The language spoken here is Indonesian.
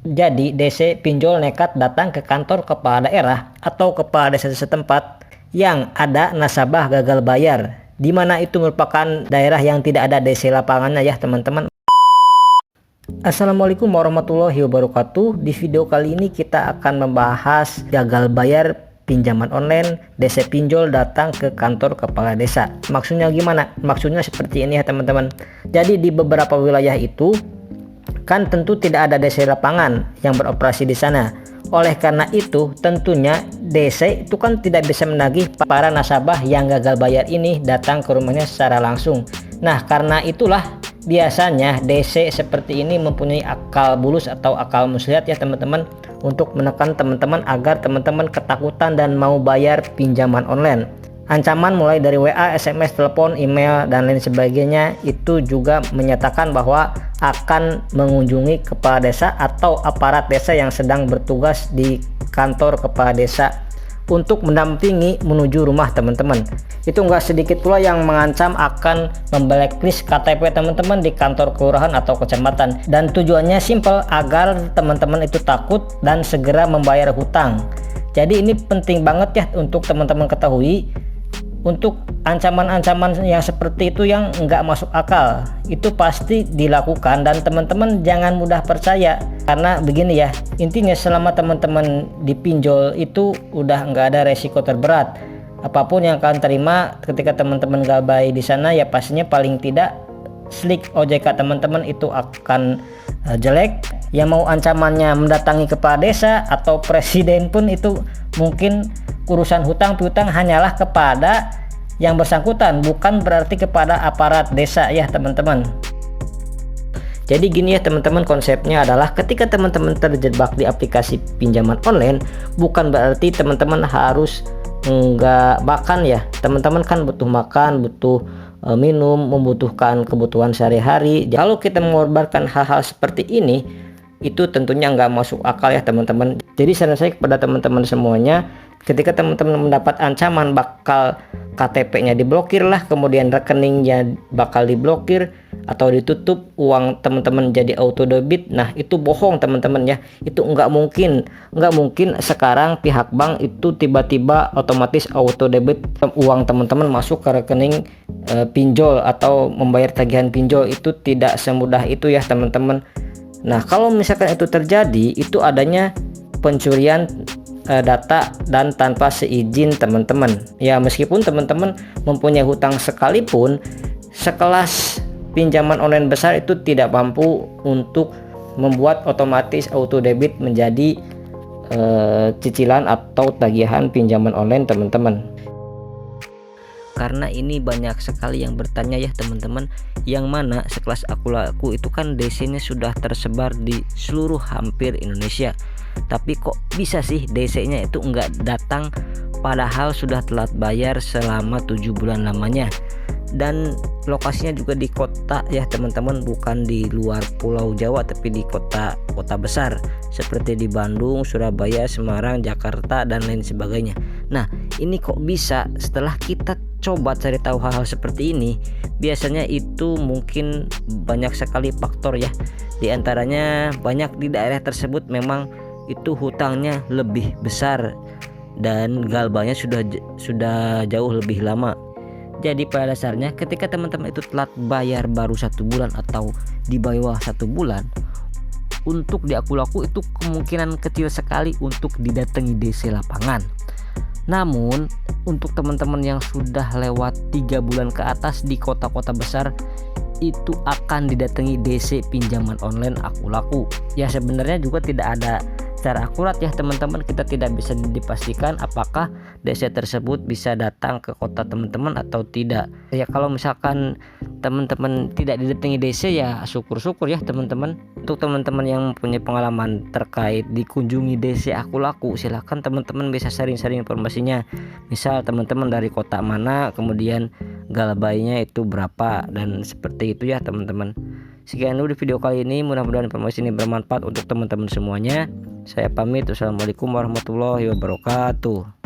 Jadi DC pinjol nekat datang ke kantor kepala daerah atau kepala desa setempat yang ada nasabah gagal bayar, di mana itu merupakan daerah yang tidak ada DC lapangannya ya teman-teman. Assalamualaikum warahmatullahi wabarakatuh. Di video kali ini kita akan membahas gagal bayar pinjaman online, DC pinjol datang ke kantor kepala desa. Maksudnya gimana? Maksudnya seperti ini ya teman-teman. Jadi di beberapa wilayah itu kan tentu tidak ada DC lapangan yang beroperasi di sana. Oleh karena itu tentunya DC itu kan tidak bisa menagih para nasabah yang gagal bayar ini datang ke rumahnya secara langsung. Nah karena itulah biasanya DC seperti ini mempunyai akal bulus atau akal muslihat ya teman-teman, untuk menekan teman-teman agar teman-teman ketakutan dan mau bayar pinjaman online. Ancaman mulai dari WA, SMS, telepon, email, dan lain sebagainya itu juga menyatakan bahwa akan mengunjungi kepala desa atau aparat desa yang sedang bertugas di kantor kepala desa untuk mendampingi menuju rumah teman-teman. Itu enggak sedikit pula yang mengancam akan memblacklist KTP teman-teman di kantor kelurahan atau kecamatan, dan tujuannya simpel agar teman-teman itu takut dan segera membayar hutang. Jadi ini penting banget ya untuk teman-teman ketahui. Untuk ancaman-ancaman yang seperti itu yang nggak masuk akal itu pasti dilakukan, dan teman-teman jangan mudah percaya, karena begini ya, intinya selama teman-teman dipinjol itu udah nggak ada resiko terberat. Apapun yang kalian terima ketika teman-teman gabay di sana ya pastinya paling tidak slik OJK teman-teman itu akan jelek. Yang mau ancamannya mendatangi kepala desa atau presiden pun itu mungkin urusan hutang piutang hanyalah kepada yang bersangkutan, bukan berarti kepada aparat desa ya teman-teman. Jadi gini ya teman-teman, konsepnya adalah ketika teman-teman terjebak di aplikasi pinjaman online, bukan berarti teman-teman harus enggak makan ya. Teman-teman kan butuh makan, butuh minum, membutuhkan kebutuhan sehari-hari. Kalau kita mengorbankan hal-hal seperti ini, itu tentunya nggak masuk akal ya teman-teman. Jadi saran saya kepada teman-teman semuanya, ketika teman-teman mendapat ancaman bakal KTP-nya diblokir lah, kemudian rekeningnya bakal diblokir atau ditutup, uang teman-teman jadi auto debit, nah itu bohong teman-teman ya. Itu nggak mungkin sekarang pihak bank itu tiba-tiba otomatis auto debit uang teman-teman masuk ke rekening pinjol atau membayar tagihan pinjol. Itu tidak semudah itu ya teman-teman. Nah kalau misalkan itu terjadi, itu adanya pencurian data dan tanpa seizin teman-teman ya. Meskipun teman-teman mempunyai hutang sekalipun, sekelas pinjaman online besar itu tidak mampu untuk membuat otomatis auto debit menjadi cicilan atau tagihan pinjaman online teman-teman. Karena ini banyak sekali yang bertanya ya teman-teman, yang mana sekelas Akulaku itu kan DC-nya sudah tersebar di seluruh hampir Indonesia, tapi kok bisa sih DC-nya itu enggak datang padahal sudah telat bayar selama 7 bulan lamanya, dan lokasinya juga di kota ya teman-teman, bukan di luar Pulau Jawa tapi di kota besar seperti di Bandung, Surabaya, Semarang, Jakarta, dan lain sebagainya. Nah ini kok bisa? Setelah kita coba cari tahu hal-hal seperti ini, biasanya itu mungkin banyak sekali faktor ya. Di antaranya banyak di daerah tersebut memang itu hutangnya lebih besar dan galbanya sudah jauh lebih lama. Jadi pada dasarnya ketika teman-teman itu telat bayar baru 1 bulan atau di bawah 1 bulan, untuk di Akulaku itu kemungkinan kecil sekali untuk didatangi DC lapangan. Namun untuk teman-teman yang sudah lewat 3 bulan ke atas di kota-kota besar, itu akan didatangi DC pinjaman online Akulaku. Ya sebenarnya juga tidak ada secara akurat ya teman-teman, kita tidak bisa dipastikan apakah DC tersebut bisa datang ke kota teman-teman atau tidak. Ya kalau misalkan teman-teman tidak didatangi DC ya syukur-syukur ya teman-teman. Untuk teman-teman yang punya pengalaman terkait dikunjungi DC Akulaku, silahkan teman-teman bisa sharing-sharing informasinya. Misal teman-teman dari kota mana, kemudian galbainya itu berapa, dan seperti itu ya teman-teman. Sekian dulu di video kali ini, mudah-mudahan informasi ini bermanfaat untuk teman-teman semuanya. Saya pamit, wassalamualaikum warahmatullahi wabarakatuh.